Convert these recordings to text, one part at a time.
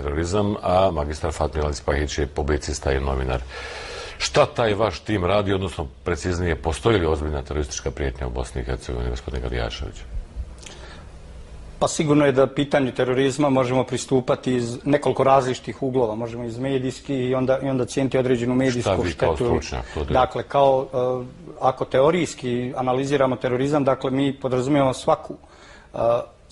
terorizam, a magistar Fatmir Alispahić je publicista i novinar. Šta taj vaš tim radi, odnosno preciznije, postoji li ozbiljna teroristička prijetnja u Bosni i Hercegovini, gospodine Galijašević? Pa sigurno je da pitanju terorizma možemo pristupati iz nekoliko različitih uglova. Možemo iz medijski i onda cijeniti određenu medijsku štetu. Šta vi kao stručnjak to delite? Dakle, ako teorijski analiziramo terorizam, dakle mi podrazumijemo svaku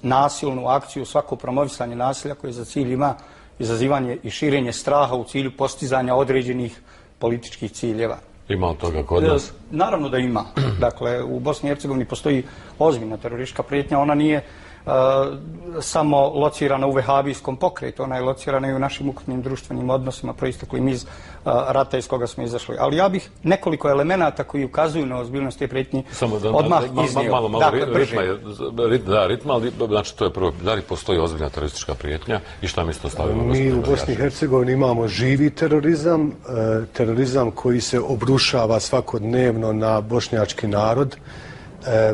nasilnu akciju, svako promovisanje nasilja koje za cilj ima izazivanje i širenje straha u cilju postizanja određenih političkih ciljeva. Ima od toga kod nas? Naravno da ima. Dakle, u Bosni i Hercegovini postoji ozbiljna teroristička prijetnja. Ona nije samo locirana u vehabijskom pokretu, ona je locirana i u našim ukupnim društvenim odnosima proisteklim iz rata iz koga smo izašli. Ali ja bih nekoliko elemenata koji ukazuju na ozbiljnost te prijetnje odmah iznio. Malo ritma, ali znači to je prvo, da li postoji ozbiljna teroristička prijetnja i šta mi se to stavimo? Mi u Bosni i Hercegovini imamo živi terorizam, terorizam koji se obrušava svakodnevno na bošnjački narod,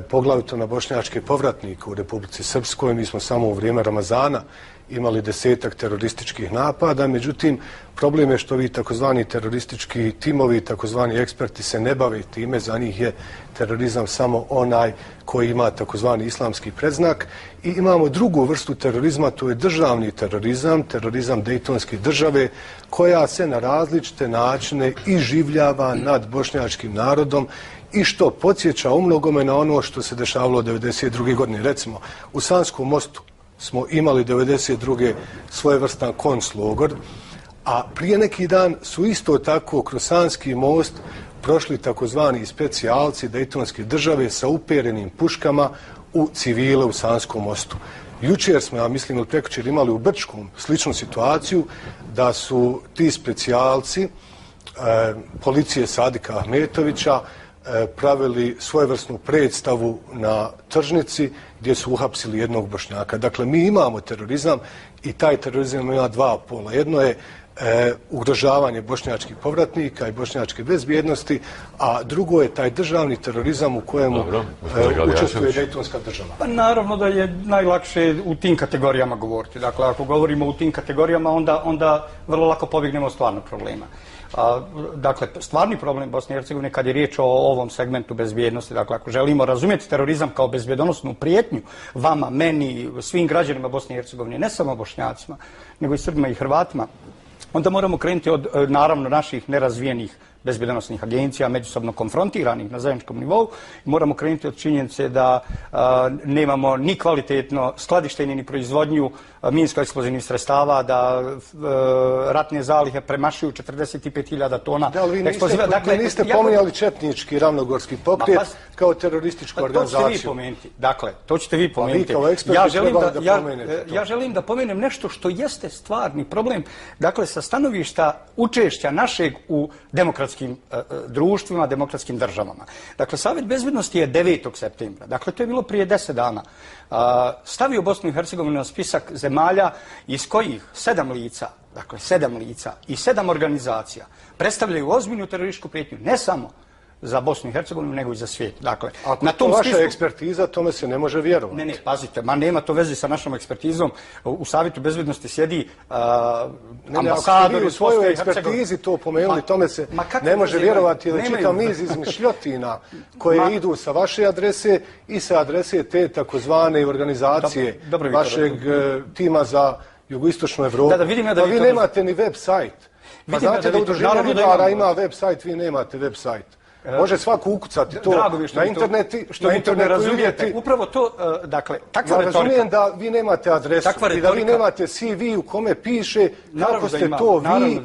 poglavito na bošnjačke povratnike u Republici Srpskoj. Mi smo samo u vrijeme Ramazana imali 10-ak terorističkih napada, međutim problem je što vi takozvani teroristički timovi, takozvani eksperti se ne bave time, za njih je terorizam samo onaj koji ima takozvani islamski predznak. I imamo drugu vrstu terorizma, to je državni terorizam, terorizam dejtonske države, koja se na različite načine iživljava nad bošnjačkim narodom i što podsjeća u mnogome na ono što se dešavalo 1992. godine. Recimo, u Sanskom mostu smo imali 1992. svojevrstan konclogor, a prije neki dan su isto tako kroz Sanski most prošli takozvani specijalci dejtonske države sa uperenim puškama u civile u Sanskom mostu. Jučer smo, ja mislim, ili prekjučer imali u Brčkom sličnu situaciju da su ti specijalci policije Sadika Ahmetovića pravili svojevrsnu predstavu na tržnici gdje su uhapsili jednog Bošnjaka. Dakle, mi imamo terorizam i taj terorizam ima dva pola. Jedno je ugrožavanje bošnjačkih povratnika i bošnjačke bezbjednosti, a drugo je taj državni terorizam u kojemu učestvuje dejtonska država. Pa naravno da je najlakše u tim kategorijama govoriti. Dakle, ako govorimo u tim kategorijama, onda vrlo lako pobjegnemo od stvarnog problema. Dakle, stvarni problem Bosne i Hercegovine kad je riječ o ovom segmentu bezbjednosti, dakle, ako želimo razumjeti terorizam kao bezbjednosnu prijetnju vama, meni, svim građanima Bosne i Hercegovine, ne samo Bošnjacima, nego i Srbima i Hrvatima, onda moramo krenuti od, naravno, naših nerazvijenih bezbjednosnih agencija, međusobno konfrontiranih na zajedničkom nivou. Moramo krenuti od činjenice da nemamo ni kvalitetno skladištenje ni proizvodnju minsko-eksplozivnih sredstava, da ratne zalihe premašuju 45.000 tona eksploziva. Dakle, niste pominjali četnički ravnogorski pokret kao terorističku organizaciju. To ćete vi pomenuti. Dakle, to ćete vi pomenuti. Ja želim da pomenem nešto što jeste stvarni problem. Dakle, sa stanovišta učešća našeg u demokratskim društvima, demokratskim državama. Dakle, Savjet bezbjednosti je 9. septembra, dakle to je bilo prije 10 dana, stavio Bosnu i Hercegovinu na spisak zemalja iz kojih 7 lica, dakle 7 lica i 7 organizacija predstavljaju ozbiljnu terorističku prijetnju, ne samo za Bosnu i Hercegovinu, nego i za svijet. Dakle, ako na tom vaša ekspertiza, tome se ne može vjerovati. Ne, pazite, nema to veze sa našom ekspertizom. U Savjetu bezbjednosti sjedi ambasador u svojoj ekspertizi to pomenuli, tome se ne može vjerovati, jer čitav niz izmišljotina koje idu sa vaše adrese i sa adrese te takozvane organizacije vašeg tima za jugoistočnu Evropu. Pa vi nemate ni web sajt. Pa znate da Udruženje ribara ima web sajt, vi nemate web sajt. Može svako ukucati to na internetu, što vi to ne razumijete. Upravo to, dakle, takva retorika. Ja razumijem da vi nemate adresu i da vi nemate CV u kome piše kako ste to vi,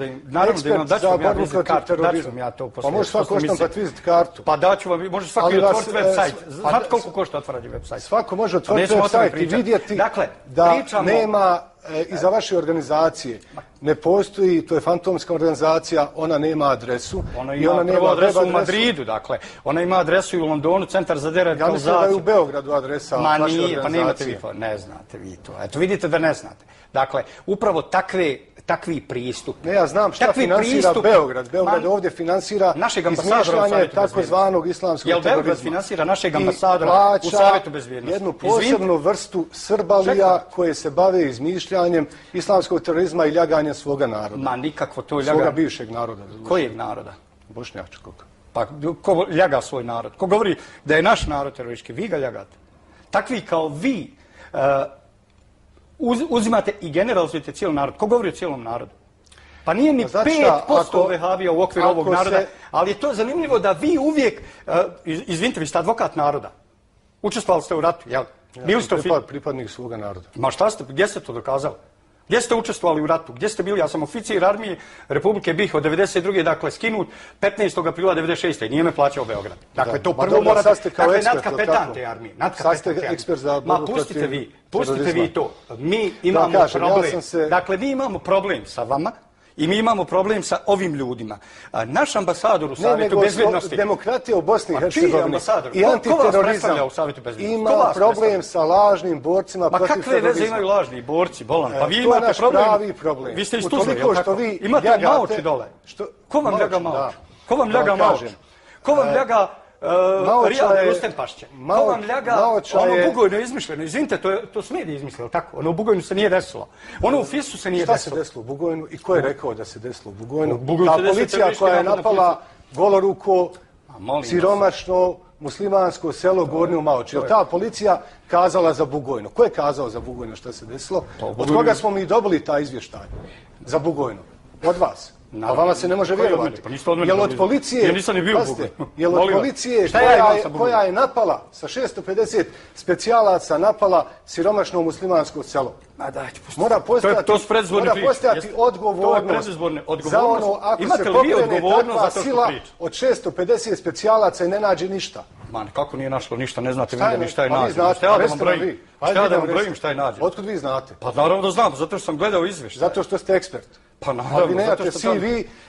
ekspert za borbu protiv terorizma. Pa može svako oštampati vizit kartu. Pa daću vam, može svako i otvoriti web sajt. Znate koliko košta otvarati web sajt? Svako može otvoriti web sajt i vidjeti da nema iza vaše organizacije ne postoji, to je fantomska organizacija, ona nema adresu. Ona ima prvo adresu u Madridu, dakle. Ona ima adresu i u Londonu, Centar za deradikalizaciju. Ja mislim da je u Beogradu adresa vaše organizacije. Pa nemate vi to, ne znate vi to. Eto, vidite da ne znate. Dakle, upravo takve takvi pristup. Ne, ja znam šta finansira Beograd. Beograd ovdje finansira izmišljanje takozvanog islamskog terorizma. Jel Beograd finansira našeg ambasadora u Savjetu bezbjednosti? Jednu posebnu vrstu srbalija koje se bave izmišljanjem islamskog terorizma i ljaganjem svoga naroda. Ma nikakvo to ljaga. Svoga bivšeg naroda. Kojeg naroda? Bošnjačkog. Pa ko ljaga svoj narod? Ko govori da je naš narod teroristički? Vi ga ljagate. Takvi kao vi uzimate i generalizujete cijeli narod. Ko govori o cijelom narodu? Pa nije ni 5% vehabija u okviru ovog naroda, ali je to zanimljivo da vi uvijek, izvinite, vi ste advokat naroda. Učestvovali ste u ratu, jel? Bili ste pripadnik svoga naroda. Ma šta ste, gdje ste to dokazali? Gdje ste učestvovali u ratu? Gdje ste bili? Ja sam oficir armije Republike BiH od 92. Dakle, skinut 15. aprila 96. Nije me plaćao Beograd. Dakle, to prvo morate... Dakle, nadkapetan te armije. Sad ste ekspert za borbu protiv terorizma. Pustite vi to. Mi imamo problem. Dakle, mi imamo problem sa vama i mi imamo problem sa ovim ljudima. Naš ambasador u Savjetu bezbjednosti... Demokratija u Bosni i Hercegovini i antiterorizam ima problem sa lažnim borcima protiv terorizma. Ma kakve veze imaju lažni borci, Bolan? Pa vi imate problem. To je naš pravi problem. Vi ste iz Tuzle, jel tako? Imate maoči dole. Ko vam ljaga maoči? Ko vam ljaga maoči? Ko vam ljaga Rijade Rustenpašće? Ko vam ljaga ono Bugojno izmišljeno? Izvinite, to su mediji izmislili, tako? Ono u Bugojnu se nije desilo. Ono u Fisu se nije desilo. Šta se desilo u Bugojnu i ko je rekao da se desilo u Bugojnu? Ta policija koja je napala goloruko, siromašno, muslimansko selo Gornju Maoči. Je li ta policija kazala za Bugojno? Ko je kazao za Bugojno šta se desilo? Od koga smo mi dobili taj izvještaj za Bugojno? Od vas. A vama se ne može vjerovati. Jel od policije, jel od policije koja je napala sa 650 specijalaca napala siromašno muslimansko selo? Mora postojati odgovornost za ono ako se pokrene takva sila od 650 specijalaca i ne nađe ništa. Man, kako nije našlo ništa, ne znate vi ni šta je nađeno. Šta ja da vam brojim šta je nađeno? Otkud vi znate? Pa naravno da znam, zato što sam gledao izvještaj. Zato što ste ekspert. Pa naravno, vi nemate CV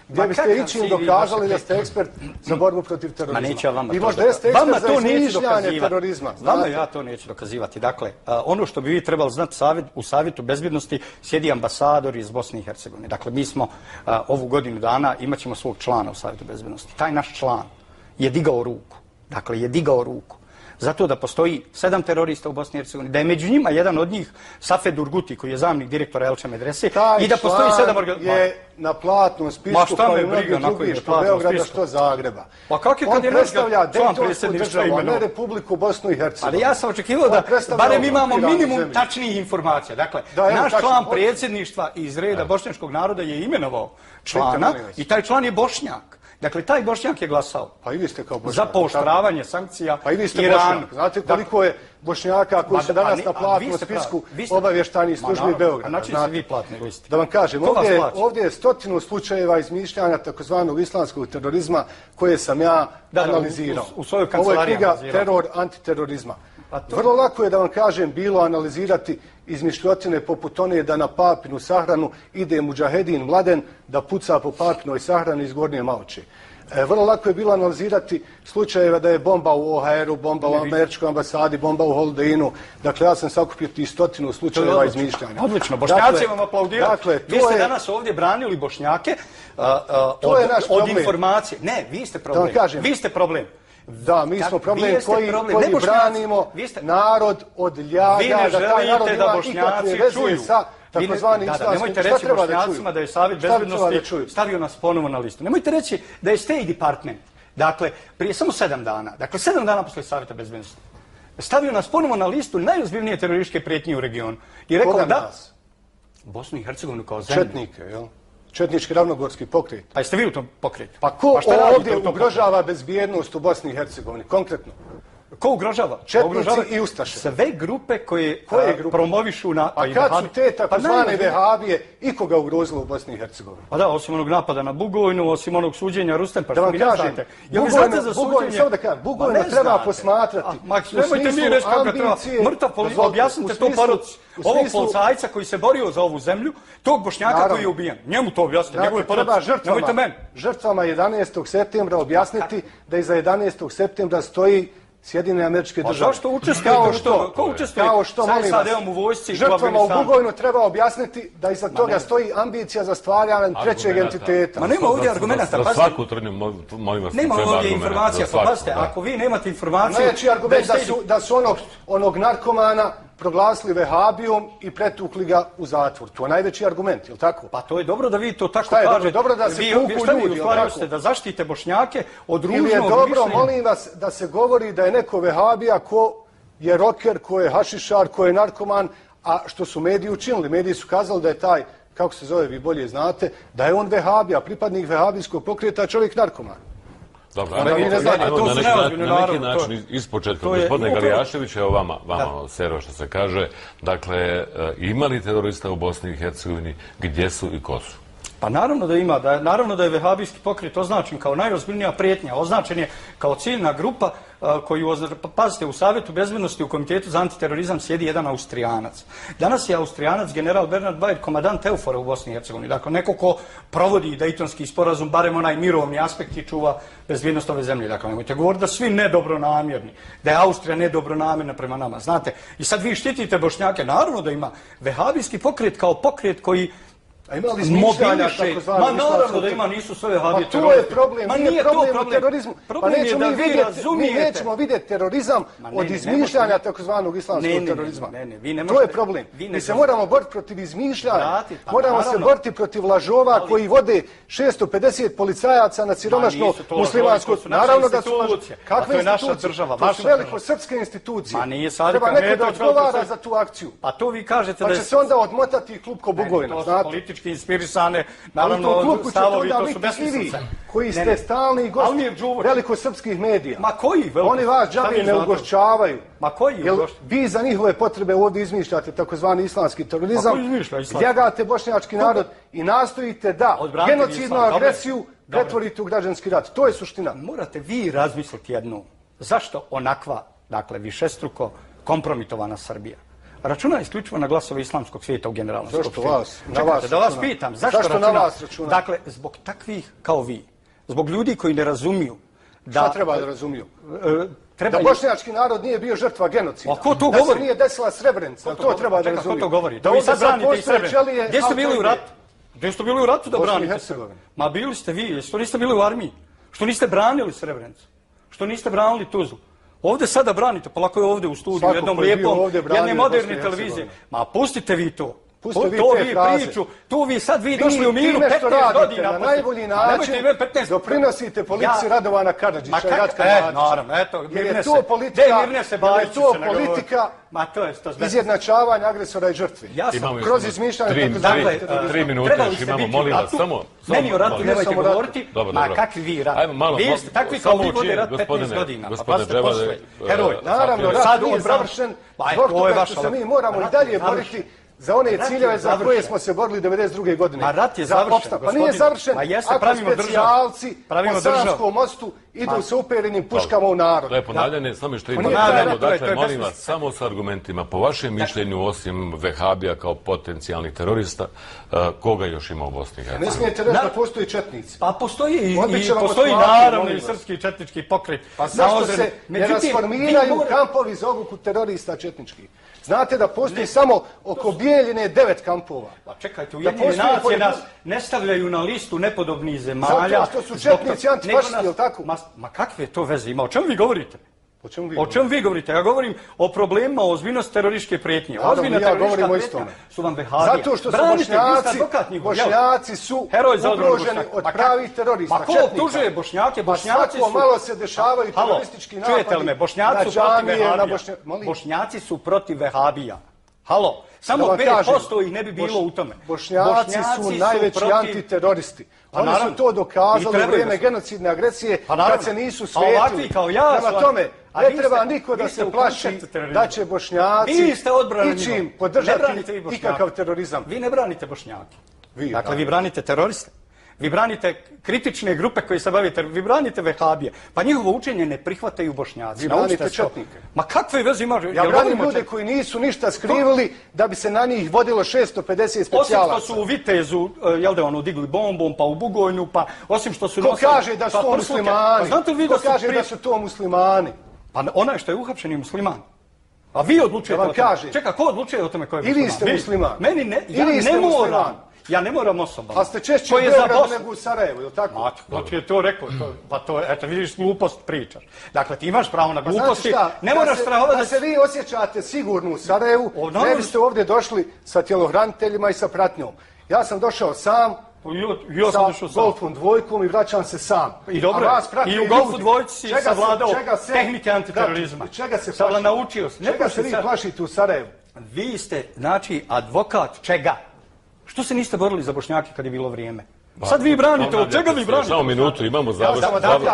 gdje biste ičim dokazali da ste ekspert za borbu protiv terorizma. Ma neće vama i možda jeste ekspert za izmišljanje terorizma. Vama ja to neću dokazivati. Dakle, ono što bi vi trebali znati u Savjetu bezbjednosti sjedi ambasador iz Bosne i Hercegovine. Dakle, mi smo ovu godinu dana imat ćemo svog člana u Savjetu bezbjednosti. Taj naš član je digao ruku. Dakle, je digao ruku. Zato da postoji 7 terorista u Bosni i Hercegovini, da je među njima jedan od njih Safet Urguti, koji je zamjenik direktora Elče medrese, i da postoji 7 organizacija. Je na platnom spisku kao i mnogi drugi, što Beograda, što Zagreba. Pa kako je kad je predstavlja Dejtonsku državu, a ne Republiku Bosnu i Hercegovinu? Ali ja sam očekivao da barem imamo minimum tačnijih informacija. Dakle, naš član predsjedništva iz reda bošnjačkog naroda je imenovao člana i taj član je Bošnjak. Dakle, taj Bošnjak je glasao za pooštravanje sankcija pa i vi ste Bošnjak. Znate koliko je Bošnjaka koji su danas na platnom spisku obavještajnih službi Beograda? Znači se vi platni listi. Da vam kažem, ovdje je 100 slučajeva izmišljanja takozvanog islamskog terorizma koje sam ja analizirao. Ovo je knjiga Teror antiterorizma. Vrlo lako je, da vam kažem, bilo analizirati izmišljotine poput one da na Papinu sahranu ide mudžahedin Mladen da puca po Papinoj sahrani iz Gornje Maoče. Vrlo lako je bilo analizirati slučajeva da je bomba u OHR-u, bomba u američkoj ambasadi, bomba u Holdeinu. Dakle, ja sam sakupio ti 100 slučajeva izmišljanja. Odlično, Bošnjaci vam aplaudiraju. Vi ste danas ovdje branili Bošnjake od informacije. Ne, vi ste problem. Vi ste problem. Da, mi smo problem koji branimo narod od ljaga, da taj narod ima ikakve veze sa takozvanim islamskim. Nemojte reći Bošnjacima da je Savjet bezbjednosti stavio nas ponovo na listu. Nemojte reći da je State Department, dakle, prije samo 7 dana, dakle 7 dana posle Savjeta bezbjednosti, stavio nas ponovo na listu najozbiljnije terorističke prijetnje u regionu. I rekao da Bosnu i Hercegovinu kao zemlju. Četnike, jel? Četnički ravnogorski pokret. Pa jeste vi u tom pokretu? Pa ko ovdje ugrožava bezbjednost u Bosni i Hercegovini, konkretno? Ko ugrožava? Četnici i Ustaše. Sve grupe koje promovišu na... Pa kad su te takozvane vehabije ikoga ugrozilo u Bosni i Hercegovini? Pa da, osim onog napada na Bugojnu, osim onog suđenja Rustenpašta. Da vam kažem, Bugojnu treba posmatrati. Nemojte mi reći kako treba. Mrtav policija, objasnite to paroci. Ovog policajca koji se borio za ovu zemlju, tog Bošnjaka koji je ubijen. Njemu to objasnite, njegove paroci. Nemojte meni. Žrtvama 11. septembra objasniti da iza 11. septembra stoji Sjedinjene Američke Države. A zašto učestvujete u to? Ko učestvuje? Kao što, molim vas, SAD-om u vojsci u žrtvama u Afganistanu? Bugojnu treba objasniti da iza toga stoji ambicija za stvaranje trećeg entiteta. Ma nema ovdje argumenta. Za svaku tvrdnju, molim vas, nema treba ovdje argumenta. informacija. Pa pazite, ako vi nemate informaciju... Najjači argument da su onog narkomana proglasili vehabijom i pretukli ga u zatvor. To je najveći argument, je li tako? Pa to je dobro da vi to tako Šta je kažete. dobro da se tuku ljudi, u stvari ste da zaštite Bošnjake od ružnog ili je dobro, mišljenja. molim vas, da se govori da je neko vehabija ko je roker, ko je hašišar, ko je narkoman, a što su mediji učinili? Mediji su kazali da je taj, kako se zove, vi bolje znate, da je on vehabija, pripadnik vehabijskog pokreta, čovjek narkoman. Dobro, Onda vi ne znate, to su neozbiljni na neki narod, način ispočetka, to je- gospodine upravo- Galijašević, evo vama Sero što se kaže, dakle, ima li terorista u Bosni i Hercegovini, gdje su i ko su? Pa naravno da ima, naravno da je vehabijski pokret označen kao najozbiljnija prijetnja, označen je kao ciljna grupa koju, pazite, u Savjetu bezbednosti u Komitetu za antiterorizam sjedi jedan Austrijanac. Danas je Austrijanac general Bernard Bayer, komandant Eufora u Bosni i Hercegovini, dakle neko ko provodi Dejtonski sporazum, barem onaj mirovni aspekt i čuva bezbjednost ove zemlje. Dakle, nemojte govoriti da svi nedobronamjerni, da je Austrija nedobronamjerna prema nama, znate. I sad vi štitite Bošnjake, naravno da ima vehabijski pokret kao pokret koji A ima li izmišljanja takozvanog Ma naravno islamskog da ima, nisu sve vehabije Pa to je teroristi. problem, Ma nije problem u problem. terorizmu. Pa Problem je da vi mi razumijete. nećemo vidjeti terorizam od izmišljanja takozvanog islamskog terorizma. Vi ne To možete- je problem. vi ne Mi se znate. moramo boriti protiv izmišljanja. Brate, pa Moramo se naravno. boriti protiv lažova koji vode 650 policajaca na siromašno nisu to muslimansko. lažovi, to su naše Naravno da su institucije. A kakve to je naša institucije? država, To vaša su veliko država. srpske institucije. Ma nije sad Treba kad neko da Medved odgovara veliko za tu akciju. Pa to vi kažete Pa da će se onda odmotati klub ko Bugojna, to su znate. politički inspirisane, Ali naravno, u tom klubu će stavovi, onda to su biti i vi, besmislice. koji Ne, ste ne. stalni gosti Almir Đuvović. velikosrpskih medija. Ma koji veliko? Oni vas Šta džabe vi ne znate? ugošćavaju. Ma koji Jel ugošćavaju? vi za njihove potrebe ovdje izmišljate takozvani islamski terorizam, A ko izmišlja islamski? ljagate bošnjački narod i nastojite da Odbranite genocidnu islam, dobro. agresiju pretvorite u građanski rat. To je suština. Morate vi razmisliti jednu. Zašto onakva, dakle, višestruko kompromitovana Srbija računa isključivo na glasove islamskog svijeta u generalnoj Zašto skupštini? vas? Na Čekajte, vas da vas računa. pitam, zašto Zašto na računa? vas računa? Dakle, zbog takvih kao vi, zbog ljudi koji ne razumiju da... Šta treba da razumiju? Da trebaju... bošnjački narod nije bio žrtva genocida. A ko to da govori? se nije desila Srebrenica. To treba da Čekaj, razumiju. ko to govori? Da vi ovdje sad branite i postoje Srebrenicu. ćelije Gdje ste bili u Al-Kaide. ratu? Gdje ste bili u ratu da Bosni i branite? Hercegovini. Ma bili ste vi, što niste bili u armiji? Što niste branili Srebrenicu? Što niste branili Tuzlu? Ovdje sada branite, pa lako je ovdje u studiju, Svako jednom ko je bio lijepom, ovdje branio jedne Bosnu i moderne Hercegovinu. televizije. Ma pustite vi to. Pustite vi to te vi fraze. priču, tu vi sad došli u miru time 15 što radite godina. na poslije- najbolji Ma nemojte način ime 15 doprinosite politici Radovana Ma Karadžića i kak- Ratka e, Mladića. naravno, eto, Jer Mirne je se- to politika, Mirne se jer je Bajić to se ne govori. politika Ma to je to sve. izjednačavanja agresora i žrtve. Ja sam Imamo još kroz samo izmišljanje tri- takozvanog tri- terorizma. tri minute Trebali još ste imamo, biti molim u vas, ratu. samo Meni o ratu molim. nemojte samo o ratu. govoriti, Dobro, ma dobro. kakvi vi rat. Ajmo malo, Vi ste takvi kao samo vi vode učin, rat 15 gospodine- godina. Pa gospodine pazite Dževade, posle. Heroj. Naravno, Sad rat on nije zna- završen Pa, zbog to je toga vaša što se mi logika. moramo i Rat dalje je boriti završen. za one Rat je ciljeve za koje završen. smo se borili 92. godine. Ma rat je Za završen, opstanak. Pa nije gospodine. završen Ma jeste, ako pravimo državu. specijalci Pravimo po državu. Savskom mostu idu Ma. sa uperenim puškama u narod. To je ponavljanje, samo što nije imamo. ponavljanje, to je Dakle, molim vas, besmislica. samo sa argumentima. Po vašem mišljenju, osim vehabija kao potencijalnih terorista, koga još ima u Bosni i Ne Hercegovini? smijete reći da postoji četnici. Pa postoji Odbit će vam postoji oslobađanje, naravno molim i vas. srpski četnički pokret. Pa zašto naozren. se ne Međutim, rasformiraju vi mora- kampovi za obuku terorista četničkih? Znate da postoji samo oko Bijeljine 9 kampova. Pa čekajte, Da Ujedinjene postoji nacije polju- nas ne stavljaju na listu nepodobnih zemalja. Zato što su zbog četnici toga- antifašisti, nego nas- jel tako? Ma kakve to veze ima? O čemu vi govorite? O čemu vi O čemu vi govorite? Ja govorim o problemima, o ozbiljnosti terorističke prijetnje. Naravno, Ozbiljna ja teroristička govorim o prijetnja istome. su vam vehabija. Zato što su Branite, vi ste Bošnjaci, advokat njihov, jel? Bošnjaci su Heroj za odbranu ugroženi Bošnjaka. od Ma pravih terorista, Ma ko četnika. optužuje Bošnjake? Pa Bošnjaci svako su... malo se dešavaju Halo, teroristički napadi čujete li me? Bošnjaci na su protiv džamije, na vehabija. Molim? Bošnjaci su protiv vehabija. Halo, samo Da vam 5% kažem, ih ne bi bilo u tome. Bošnjaci su najveći protiv- antiteroristi. Pa Oni naravno. su to I dokazali u trebaju vrijeme da su. genocidne agresije Pa naravno. kad se nisu A ovakvi svetili. kao ja su- Prema tome, a ne vi treba ste- niko da vi ste se u plaši konceptu terorizma. da će Bošnjaci Vi ste odbrana ići njihova. im Ne podržati branite vi Bošnjake. ikakav terorizam. Vi ne branite Bošnjake. Vi, Dakle, da. vi branite teroriste. Vi branite kritične grupe koji se bave vi branite vehabije. Pa njihovo učenje ne prihvataju Bošnjaci. Vi branite Naučite to. četnike. Ma kakve veze ima? Ja Jel branim govorimo o ljude čet- koji nisu ništa skrivili da bi se na njih vodilo 650 Osim specijalaca. što su u Vitezu, jel da ono, digli bombom, pa u Bugojnu, pa osim što su Ko nosili... kaže da su pa to prsluke. muslimani? Pa znate li vi Ko da su kaže pri- da su to muslimani? Pa onaj što je uhapšen je musliman. A vi odlučujete vam o tome. kažem. Čeka, ko odlučuje o tome ko je I musliman? vi ste musliman. Meni ne, I vi ste musliman. Ja ne moram osobama. A ste češće u Beogradu nego u Sarajevu, je li tako? Ko ti je to rekao? Pa to, eto, vidiš, glupost pričaš. Dakle, ti imaš pravo na gluposti. Ne moraš strahovati da se vi osjećate sigurno u Sarajevu, ne biste ovdje došli sa tjelohraniteljima i sa pratnjom. Ja sam došao sam, sa Golfom dvojkom i vraćam se sam. I dobro, i u Golfu dvojci si savladao tehnike antiterorizma. Čega se naučio si. Čega se vi plašite u Sarajevu? Vi ste, znači, advokat čega? Što se niste borili za Bošnjake kad je bilo vrijeme? Sad vi branite, od čega vi branite? Samo minutu, imamo završno.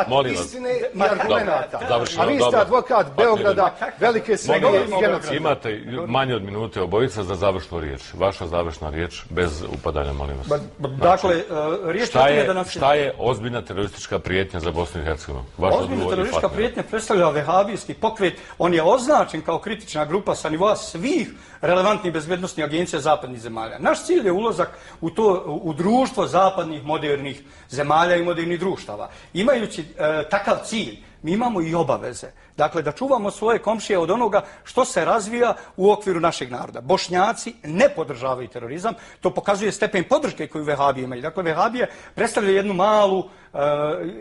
Molim vas. Istine i argumenata. A vi ste advokat Beograda, velike Srbije i genocida. Imate manje od minute obojica za završnu riječ. Vaša završna riječ, bez upadanja, molim vas. Dakle, riječ o tome da nas... Šta je ozbiljna teroristička prijetnja za Bosnu i Hercegovinu? Ozbiljna teroristička prijetnja predstavlja vehabijski pokret. On je označen kao kritična grupa sa nivoa svih relevantnih bezbednosnih agencija zapadnih zemalja. Naš cilj je ulazak u društvo zapadnih modernih zemalja i modernih društava. Imajući takav cilj, mi imamo i obaveze. Dakle, da čuvamo svoje komšije od onoga što se razvija u okviru našeg naroda. Bošnjaci ne podržavaju terorizam, to pokazuje stepen podrške koju vehabije imaju. Dakle, vehabije predstavlja jednu malu,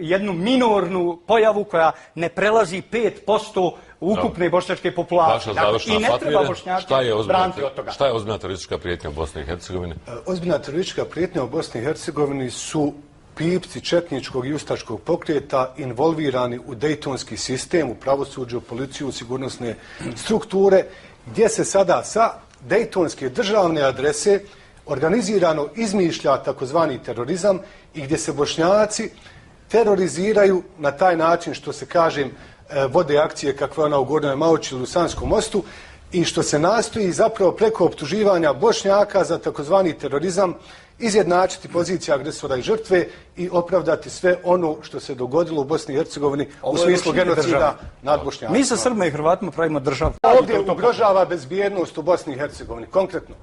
jednu minornu pojavu koja ne prelazi 5% ukupne bošnjačke populacije. Dakle, i ne treba Bošnjaki braniti od toga. Šta je ozbiljna teroristička prijetnja u Bosni i Hercegovini? Ozbiljna teroristička prijetnja u Bosni i Hercegovini su pipci četničkog i ustaškog pokreta involvirani u dejtonski sistem, u pravosuđu, policiju, sigurnosne strukture, gdje se sada sa dejtonske državne adrese organizirano izmišlja takozvani terorizam i gdje se Bošnjaci teroriziraju na taj način što se, kažem, vode akcije kakva je ona u Gornjoj Maoči ili u Sanskom mostu i što se nastoji zapravo preko optuživanja Bošnjaka za takozvani terorizam izjednačiti pozicija agresora i žrtve i opravdati sve ono što se dogodilo u Bosni i Hercegovini u smislu genocida nad Bošnjacima. Mi sa Srbima i Hrvatima pravimo državu. Ovdje ugrožava bezbjednost u Bosni i Hercegovini, konkretno.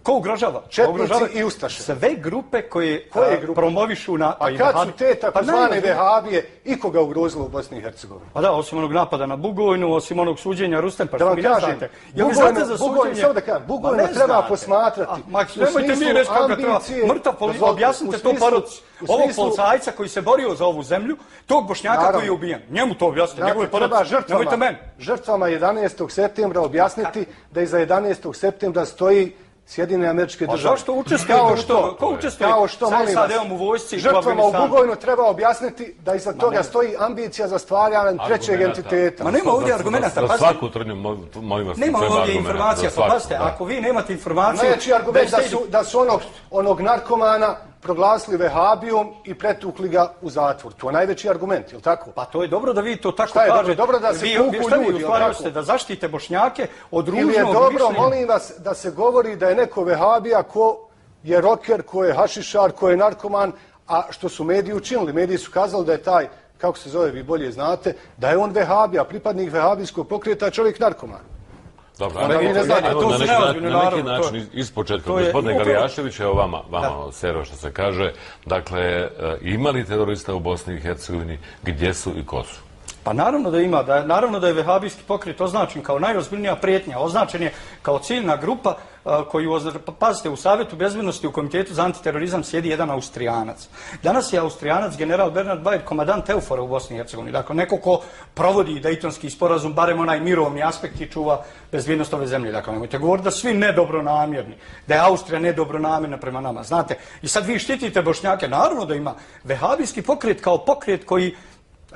Ko ugrožava? Četnici i ustaše. Sve grupe koje promovišu na... A kad su te takozvane vehabije ikoga ugrozilo u Bosni i Hercegovini? Pa da, osim onog napada na Bugojnu, osim onog suđenja Rustem, pa da vam kažem, Bugojnu treba posmatrati. Nemojte mi reći kako treba. Mrtav objasnite to paroci. Ovog policajca koji se borio za ovu zemlju, tog Bošnjaka koji je ubijen. Njemu to objasnite, njegove paroci. Nemojte meni. Žrtvama 11. septembra objasniti da iza 11. septembra stoji Sjedinjene Američke Države. A zašto učestvujete? Ko učestvuje sa SAD-om u vojsci u Afganistanu? Žrtvama u Bugojnu treba objasniti da iza toga stoji ambicija za stvaranje trećeg entiteta. Ma nema ovdje argumenta. Za svaku tvrdnju, molim vas, nema ovdje informacija. Pa pazite, ako vi nemate informaciju... Najjači argument da su onog narkomana proglasili vehabijom i pretukli ga u zatvor. To je najveći argument, je li tako? Pa to je dobro da vi to tako kažete. Dobro da se puku ljudi, je li tako? Da zaštite Bošnjake od ružnog mišljenja. Ili je dobro, mišljenja. molim vas, da se govori da je neko vehabija ko je roker, ko je hašišar, ko je narkoman, a što su mediji učinili. Mediji su kazali da je taj, kako se zove, vi bolje znate, da je on vehabija, pripadnik vehabijskog pokreta, čovjek narkoman. Dobro, na neki način iz početka, gospodine Galijašević, evo vama Sero što se kaže, dakle, ima li terorista u Bosni i Hercegovini, gdje su i ko su? Pa naravno da ima, naravno da je vehabijski pokret označen kao najozbiljnija prijetnja, označen je kao ciljna grupa koju, pazite, u Savjetu bezbednosti u Komitetu za antiterorizam sjedi jedan Austrijanac. Danas je Austrijanac general Bernhard Bayer, komandant EUFOR-a u Bosni i Hercegovini. Dakle, neko ko provodi Dejtonski sporazum, barem onaj mirovni aspekt i čuva bezbjednost ove zemlje. Dakle, nemojte govoriti da svi nedobronamjerni, da je Austrija nedobronamjerna prema nama. Znate, i sad vi štitite Bošnjake, naravno da ima vehabijski pokret kao pokret koji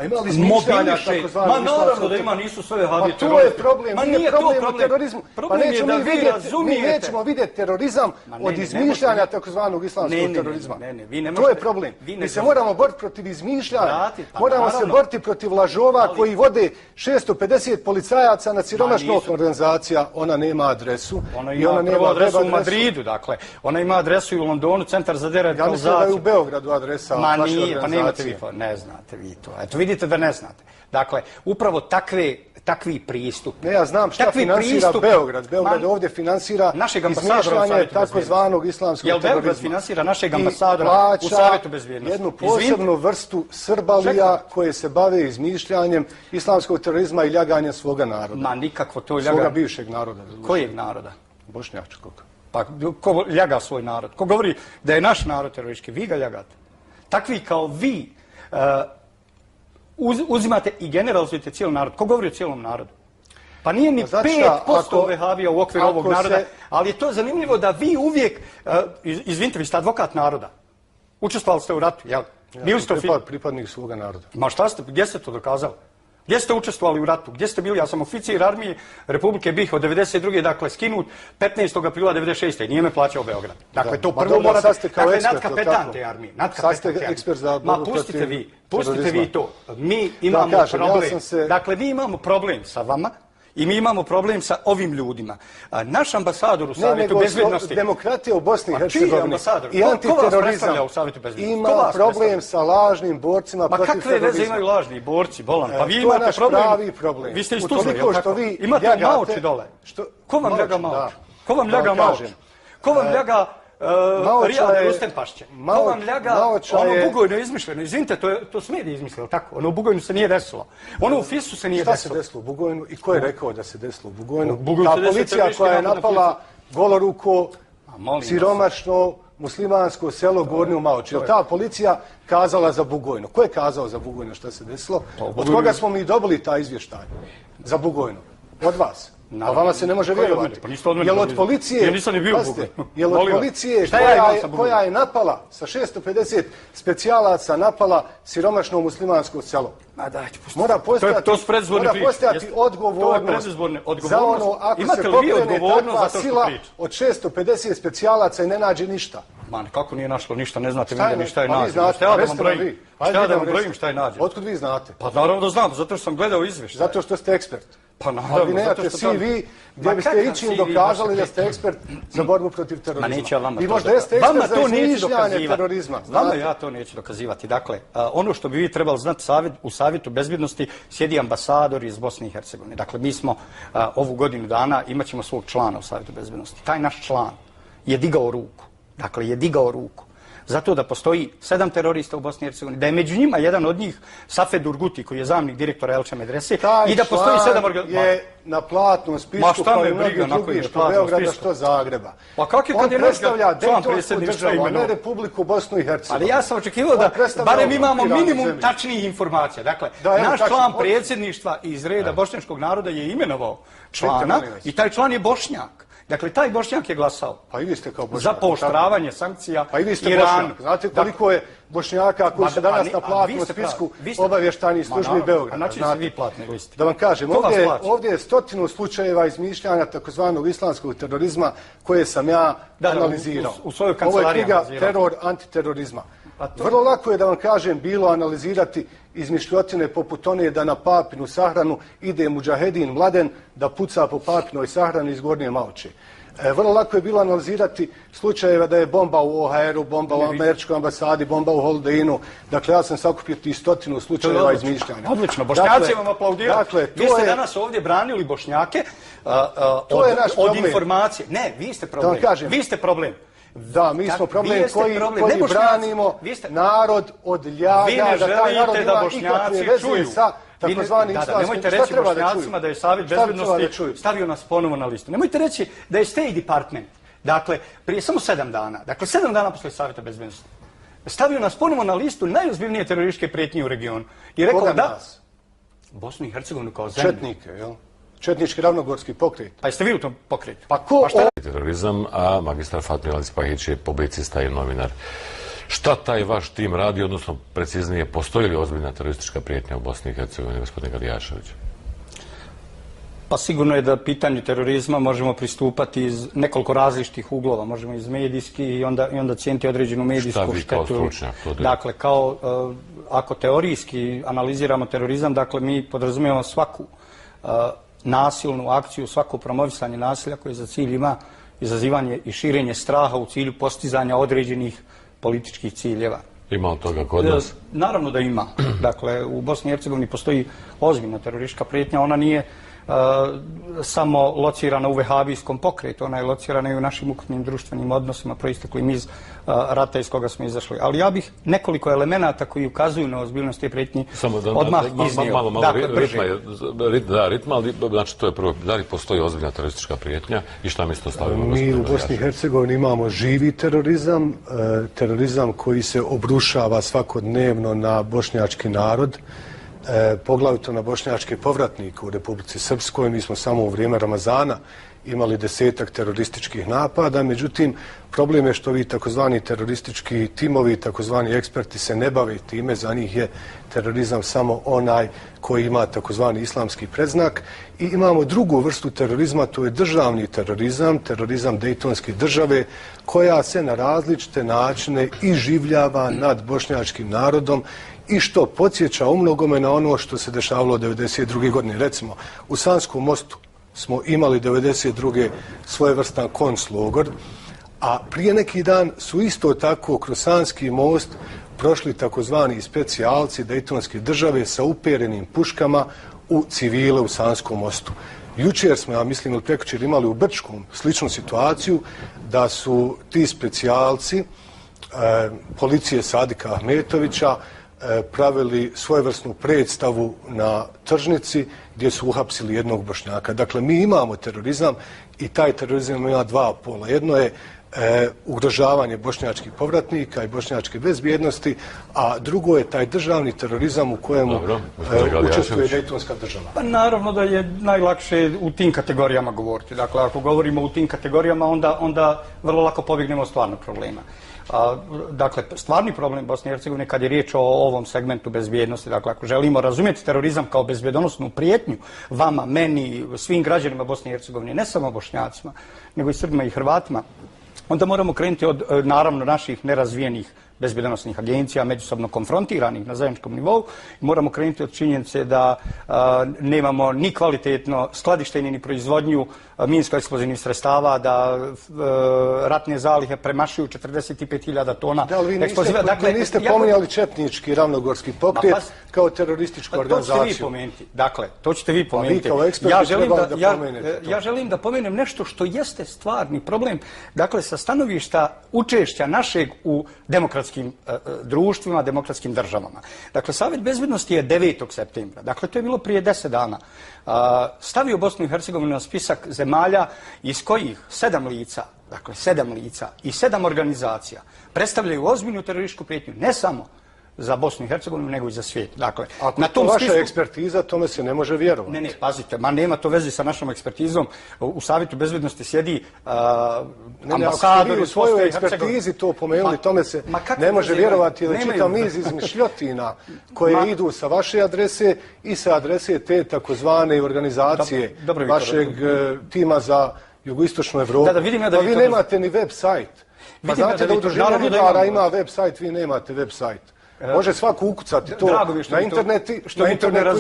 mobiliše. Ma naravno da ima, nisu sve vehabije teroristi. Pa to je problem, nije problem u terorizmu. Pa mi nećemo vidjeti terorizam od izmišljanja takozvanog islamskog terorizma. To je problem. Mi se moramo boriti protiv izmišljanja. Moramo se boriti protiv lažova koji vode 650 policajaca na siromašnu organizacija. Ona nema adresu. Ona ima prvu adresu u Madridu, dakle. Ona ima adresu i u Londonu, centar za deradikalizaciju. Ja mislim da je u Beogradu adresa vaše organizacije. Ma nije, pa nemate vi, ne znate vi to. vidite da ne znate. Dakle, upravo takvi pristup. Ne, ja znam šta finansira Beograd. Beograd ovdje finansira izmišljanje takozvanog islamskog terorizma. Jel Beograd finansira našeg ambasadora u Savjetu bezbjednosti? Jednu posebnu vrstu srbalija koje se bave izmišljanjem islamskog terorizma i ljaganjem svoga naroda. Ma nikakvo to ljaganje. Svoga bivšeg naroda. Kojeg naroda? Bošnjačkog. Pa ko ljaga svoj narod? Ko govori da je naš narod teroristički? Vi ga ljagate. Takvi kao vi uzimate i generalizujete cijeli narod. Ko govori o cijelom narodu? Pa nije ni 5% vehabija u okviru ovog naroda, ali je to zanimljivo da vi uvijek, izvinite, vi ste advokat naroda. Učestvovali ste u ratu, jel? Bili ste pripadnik svoga naroda. Ma šta ste, gdje ste to dokazali? Gdje ste učestvovali u ratu? Gdje ste bili? Ja sam oficir armije Republike BiH od 92. Dakle, skinut 15. aprila 96. Nije me plaćao Beograd. Dakle, to prvo morate... Dakle, nadkapetan te armije. Sad ste ekspert za borbu protiv terorizma. Pustite vi to. Mi imamo problem. Dakle, mi imamo problem sa vama i mi imamo problem sa ovim ljudima. Naš ambasador u Savjetu bezbjednosti... Demokratija u Bosni i Hercegovini i antiterorizam ima problem sa lažnim borcima protiv terorizma. Ma kakve veze imaju lažni borci, Bolan? Pa vi imate problem... To je naš pravi problem. Vi ste iz Tuzle, jel tako? Imate maoči dole. Ko vam ljaga maoči? Ko vam ljaga maoči? Ko vam ljaga... Rijade Rustenpašće. Ko vam ljaga ono Bugojno izmišljeno? Izvinite, to su mediji izmislili, tako? Ono u Bugojnu se nije desilo. Ono u Fisu se nije desilo. Šta se desilo u Bugojnu i ko je rekao da se desilo u Bugojnu? Ta policija koja je napala goloruko, siromašno, muslimansko selo Gornju Maoči. Je ta policija kazala za Bugojnu? Ko je kazao za Bugojnu šta se desilo? Od koga smo mi dobili taj izvještaj za Bugojnu? Od vas. A vama se ne može vjerovati. Jel od policije, jel od policije koja je napala sa 650 specijalaca napala siromašno muslimansko selo? Mora postojati odgovornost za ono ako se pokrene takva sila od 650 specijalaca i ne nađe ništa. Man, kako nije našlo ništa, ne znate vi ni šta je nađe. Šta da vam brojim šta je nađe? Otkud vi znate? Pa naravno da znam, zato što sam gledao izvješće. Zato što ste ekspert. Pa naravno, vi nemate CV gdje biste ičim dokazali da ste ekspert za borbu protiv terorizma. Ma neće ja vama to možda jeste ekspert za izmišljanje terorizma. Vama ja to neću dokazivati. Dakle, ono što bi vi trebali znati, u Savjetu bezbjednosti sjedi ambasador iz Bosne i Hercegovine. Dakle, mi smo ovu godinu dana imat ćemo svog člana u Savjetu bezbjednosti. Taj naš član je digao ruku. Dakle, je digao ruku. Zato da postoji 7 terorista u Bosni i Hercegovini, da je među njima jedan od njih Safet Urguti, koji je zamjenik direktora Elče Medrese, i da postoji 7 organizacija. Taj član je na platnom spisku kao i mnogi drugi, što Beograda, što Zagreba. Pa kako je kad je predstavlja dejtonsku državu, a ne Republiku Bosnu i Hercegovinu. Ali ja sam očekivao da barem imamo minimum tačnijih informacija. Dakle, naš član predsjedništva iz reda bošnjačkog naroda je imenovao člana i taj član je Bošnjak. Dakle, taj Bošnjak je glasao za pooštravanje sankcija pa i vi ste Bošnjak. Znate koliko je Bošnjaka koji su danas na platnom spisku obavještajnih službi Beograda. Znači se vi platni listi. Da vam kažem, ovdje je 100 slučajeva izmišljanja takozvanog islamskog terorizma koje sam ja analizirao. Ovo je knjiga Teror antiterorizma. Vrlo lako je, da vam kažem, bilo analizirati izmišljotine poput one da na Papinu sahranu ide mudžahedin Mladen da puca po Papinoj sahrani iz Gornje Maoče. Vrlo lako je bilo analizirati slučajeva da je bomba u OHR-u, bomba u američkoj ambasadi, bomba u Holdeinu. Dakle, ja sam sakupio ti 100 slučajeva izmišljanja. Odlično, Bošnjaci vam aplaudiraju. Vi ste danas ovdje branili Bošnjake od informacije. Ne, vi ste problem. Vi ste problem. Da, mi smo problem koji branimo narod od ljaga, da taj narod ima ikakve veze sa takozvanim islamskim. Nemojte reći Bošnjacima da je Savjet bezbjednosti stavio nas ponovo na listu. Nemojte reći da je State Department, dakle, prije samo 7 dana, dakle 7 dana posle Savjeta bezbjednosti, stavio nas ponovo na listu najozbiljnije terorističke prijetnje u regionu. I rekao da Bosnu i Hercegovinu kao zemlju. Četnike, jel? Četnički ravnogorski pokret. Pa jeste vi u tom pokretu? Pa ko? Terorizam, a magistar Fatmir Alipahić je publicista i novinar. Šta taj vaš tim radi, odnosno preciznije, postoji li ozbiljna teroristička prijetnja u Bosni i Hercegovini, gospodine Galijašević? Pa sigurno je da pitanju terorizma možemo pristupati iz nekoliko različitih uglova. Možemo iz medijski i onda cijeniti određenu medijsku štetu. Šta vi kao stručnjak to dojete? Dakle, ako teorijski analiziramo terorizam, dakle mi podrazumijemo svaku nasilnu akciju, svako promovisanje nasilja koje za cilj ima izazivanje i širenje straha u cilju postizanja određenih političkih ciljeva. Ima od toga kod nas? Naravno da ima. Dakle, u Bosni i Hercegovini postoji ozbiljna teroristička prijetnja. Ona nije samo locirana u vehabijskom pokretu, ona je locirana i u našim ukupnim društvenim odnosima proisteklim iz rata iz koga smo izašli. Ali ja bih nekoliko elemenata koji ukazuju na ozbiljnost te prijetnje odmah iznio. Malo ritma, ali znači to je prvo, da li postoji ozbiljna teroristička prijetnja i šta mi se to stavimo? Mi u Bosni i Hercegovini imamo živi terorizam, terorizam koji se obrušava svakodnevno na bošnjački narod, poglavito na bošnjačke povratnike u Republici Srpskoj. Mi smo samo u vrijeme Ramazana imali 10-ak terorističkih napada, međutim problem je što ovi takozvani teroristički timovi, takozvani eksperti se ne bave time, za njih je terorizam samo onaj koji ima takozvani islamski predznak. I imamo drugu vrstu terorizma, to je državni terorizam, terorizam dejtonske države, koja se na različite načine iživljava nad bošnjačkim narodom i što podsjeća u mnogome na ono što se dešavalo 1992. godine. Recimo, u Sanskom mostu smo imali 1992. svojevrstan konclogor, a prije neki dan su isto tako kroz Sanski most prošli takozvani specijalci dejtonske države sa uperenim puškama u civile u Sanskom mostu. Jučer smo, ja mislim, ili prekjučer imali u Brčkom sličnu situaciju da su ti specijalci policije Sadika Ahmetovića pravili svojevrsnu predstavu na tržnici gdje su uhapsili jednog Bošnjaka. Dakle, mi imamo terorizam i taj terorizam ima dva pola. Jedno je ugrožavanje bošnjačkih povratnika i bošnjačke bezbjednosti, a drugo je taj državni terorizam u kojemu učestvuje dejtonska država. Pa naravno da je najlakše u tim kategorijama govoriti. Dakle, ako govorimo u tim kategorijama, onda vrlo lako pobjegnemo od stvarnog problema. Dakle, stvarni problem Bosne i Hercegovine kad je riječ o ovom segmentu bezbjednosti, dakle, ako želimo razumjeti terorizam kao bezbjednosnu prijetnju vama, meni, svim građanima Bosne i Hercegovine, ne samo Bošnjacima, nego i Srbima i Hrvatima, onda moramo krenuti od, naravno, naših nerazvijenih bezbjednosnih agencija, međusobno konfrontiranih na zajedničkom nivou. Moramo krenuti od činjenice da nemamo ni kvalitetno skladištenje ni proizvodnju minsko-eksplozivnih sredstava, da ratne zalihe premašuju 45.000 tona eksploziva. Dakle, niste pominjali četnički ravnogorski pokret kao terorističku organizaciju. To ćete vi pomenuti. Dakle, to ćete vi pomenuti. Ja želim da pomenem nešto što jeste stvarni problem. Dakle, sa stanovišta učešća našeg u demokratskim društvima, demokratskim državama. Dakle, Savjet bezbjednosti je 9. septembra, dakle to je bilo prije 10 dana, stavio Bosnu i Hercegovinu na spisak zemalja iz kojih 7 lica, dakle 7 lica i 7 organizacija predstavljaju ozbiljnu terorističku prijetnju, ne samo za Bosnu i Hercegovinu, nego i za svijet. Dakle, ako na tom vaša ekspertiza, tome se ne može vjerovati. Ne, pazite, nema to veze sa našom ekspertizom. U Savjetu bezbjednosti sjedi ambasador u svojoj ekspertizi to pomenuli, tome se ne može vjerovati, jer čitav niz izmišljotina koje idu sa vaše adrese i sa adrese te takozvane organizacije vašeg tima za jugoistočnu Evropu. Pa vi nemate ni web sajt. Pa znate da Udruženje ribara ima web sajt, vi nemate web sajt. Može svako ukucati to na internetu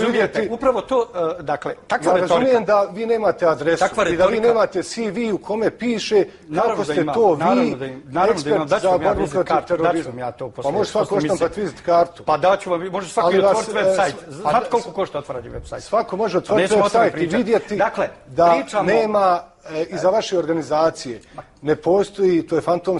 vidjeti. Upravo to, dakle, takva retorika. Ja razumijem da vi nemate adresu i da vi nemate CV u kome piše kako ste to vi, ekspert za borbu protiv terorizma. Pa može svako oštampati vizit kartu. Pa daću vam, može svako i otvoriti web sajt. Znate koliko košta otvarati web sajt? Svako može otvoriti web sajt i vidjeti da nema iza vaše organizacije ne postoji, to je fantomska